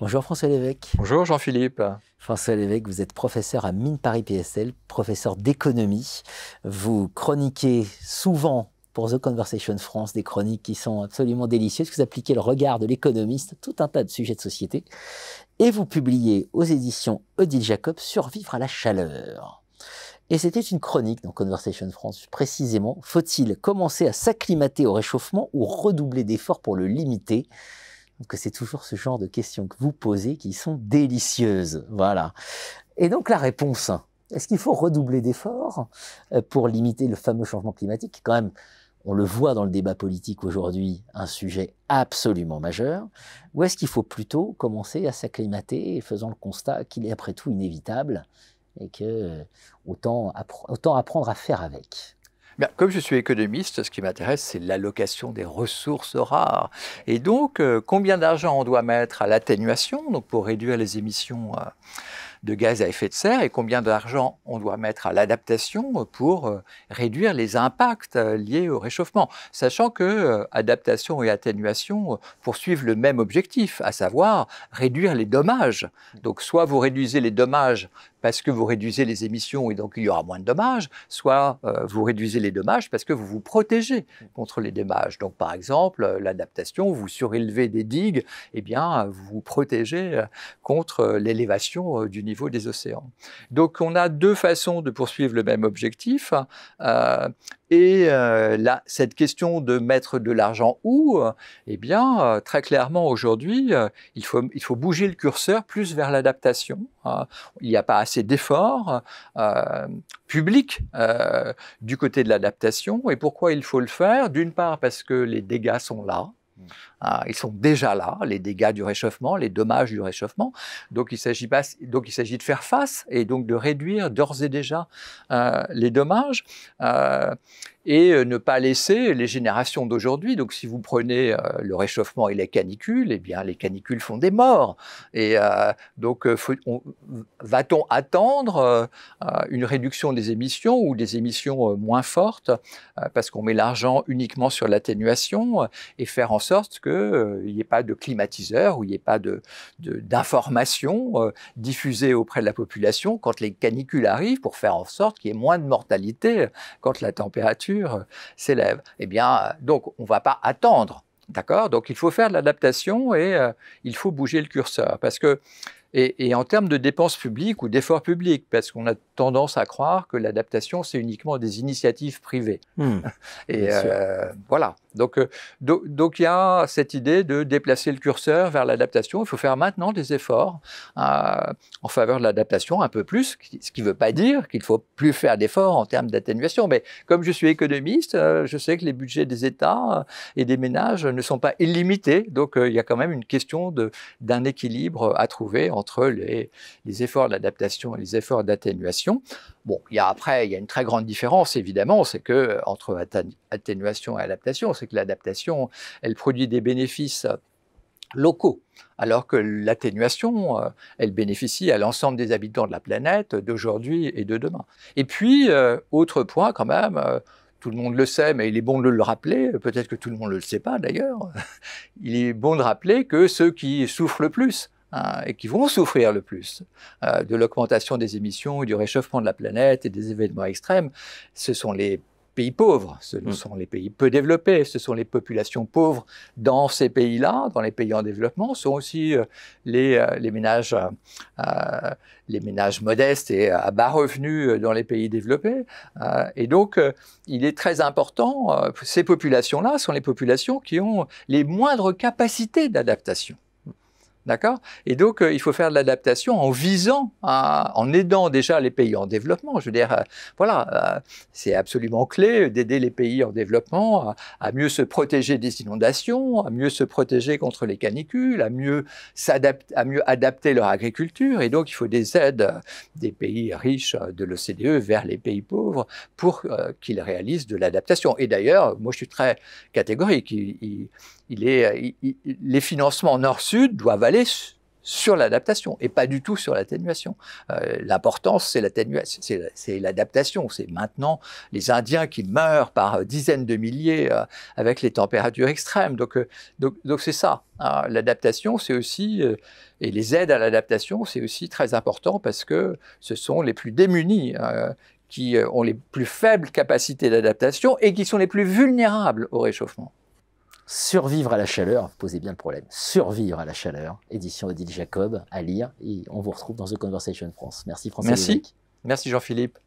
Bonjour François Lévesque. Bonjour Jean-Philippe. François Lévesque, vous êtes professeur à Mines Paris PSL, professeur d'économie. Vous chroniquez souvent pour The Conversation France des chroniques qui sont absolument délicieuses. Vous appliquez le regard de l'économiste, tout un tas de sujets de société. Et vous publiez aux éditions Odile Jacob Survivre à la chaleur. Et c'était une chronique dans Conversation France, précisément. Faut-il commencer à s'acclimater au réchauffement ou redoubler d'efforts pour le limiter ? Donc c'est toujours ce genre de questions que vous posez qui sont délicieuses. Voilà. Et donc la réponse, est-ce qu'il faut redoubler d'efforts pour limiter le fameux changement climatique? Quand même, on le voit dans le débat politique aujourd'hui, un sujet absolument majeur. Ou est-ce qu'il faut plutôt commencer à s'acclimater, faisant le constat qu'il est après tout inévitable et que autant apprendre à faire avec? Bien, comme je suis économiste, ce qui m'intéresse, c'est l'allocation des ressources rares. Et donc, combien d'argent on doit mettre à l'atténuation, donc pour réduire les émissions de gaz à effet de serre, et combien d'argent on doit mettre à l'adaptation pour réduire les impacts liés au réchauffement, sachant que adaptation et atténuation poursuivent le même objectif, à savoir réduire les dommages. Donc soit vous réduisez les dommages parce que vous réduisez les émissions et donc il y aura moins de dommages, soit vous réduisez les dommages parce que vous vous protégez contre les dommages. Donc par exemple, l'adaptation, vous surélevez des digues, eh bien vous vous protégez contre l'élévation du niveau des océans. Donc on a deux façons de poursuivre le même objectif. Cette question de mettre de l'argent où, eh bien, très clairement aujourd'hui, il faut bouger le curseur plus vers l'adaptation. Il n'y a pas assez d'efforts publics du côté de l'adaptation. Et pourquoi il faut le faire? D'une part parce que les dégâts sont là. Ils sont déjà là, les dégâts du réchauffement, les dommages du réchauffement. Donc il s'agit de faire face et donc de réduire d'ores et déjà les dommages et ne pas laisser les générations d'aujourd'hui. Donc si vous prenez le réchauffement et les canicules, eh bien les canicules font des morts. Et donc va-t-on attendre une réduction des émissions ou des émissions moins fortes parce qu'on met l'argent uniquement sur l'atténuation et faire en sorte qu'il n'y ait pas de climatiseur, ou il n'y ait pas d'informations diffusées auprès de la population quand les canicules arrivent, pour faire en sorte qu'il y ait moins de mortalité quand la température s'élève. Eh bien, donc, on ne va pas attendre, d'accord? Donc, il faut faire de l'adaptation et il faut bouger le curseur. Parce que, et en termes de dépenses publiques ou d'efforts publics, parce qu'on a tendance à croire que l'adaptation, c'est uniquement des initiatives privées. Et voilà. Donc, il y a cette idée de déplacer le curseur vers l'adaptation. Il faut faire maintenant des efforts en faveur de l'adaptation, un peu plus, ce qui ne veut pas dire qu'il ne faut plus faire d'efforts en termes d'atténuation. Mais comme je suis économiste, je sais que les budgets des États et des ménages ne sont pas illimités. Donc, il y a quand même une question d'un équilibre à trouver entre les efforts d'adaptation et les efforts d'atténuation. Bon, après, il y a une très grande différence, évidemment, c'est que entre atténuation et adaptation, c'est que l'adaptation, elle produit des bénéfices locaux, alors que l'atténuation, elle bénéficie à l'ensemble des habitants de la planète d'aujourd'hui et de demain. Et puis, autre point quand même, tout le monde le sait, mais il est bon de le rappeler, peut-être que tout le monde ne le sait pas d'ailleurs, il est bon de rappeler que ceux qui souffrent le plus, et qui vont souffrir le plus de l'augmentation des émissions et du réchauffement de la planète et des événements extrêmes, ce sont les pays pauvres, ce sont les pays peu développés, ce sont les populations pauvres dans ces pays-là, dans les pays en développement, ce sont aussi les ménages modestes et à bas revenus dans les pays développés. Et donc, il est très important, ces populations-là sont les populations qui ont les moindres capacités d'adaptation. D'accord? Et donc, il faut faire de l'adaptation en visant, en aidant déjà les pays en développement. Je veux dire, voilà, c'est absolument clé d'aider les pays en développement à mieux se protéger des inondations, à mieux se protéger contre les canicules, à mieux adapter leur agriculture. Et donc, il faut des aides des pays riches de l'OCDE vers les pays pauvres pour qu'ils réalisent de l'adaptation. Et d'ailleurs, moi, je suis très catégorique. Les financements nord-sud doivent aller sur l'adaptation et pas du tout sur l'atténuation. L'importance, c'est l'atténuation, c'est l'adaptation. C'est maintenant les Indiens qui meurent par dizaines de milliers avec les températures extrêmes. Donc c'est ça. Hein. L'adaptation, c'est aussi, et les aides à l'adaptation, c'est aussi très important parce que ce sont les plus démunis qui ont les plus faibles capacités d'adaptation et qui sont les plus vulnérables au réchauffement. Survivre à la chaleur, posez bien le problème. Survivre à la chaleur, édition Odile Jacob, à lire. Et on vous retrouve dans The Conversation France. Merci François Lévesque. Merci Jean-Philippe.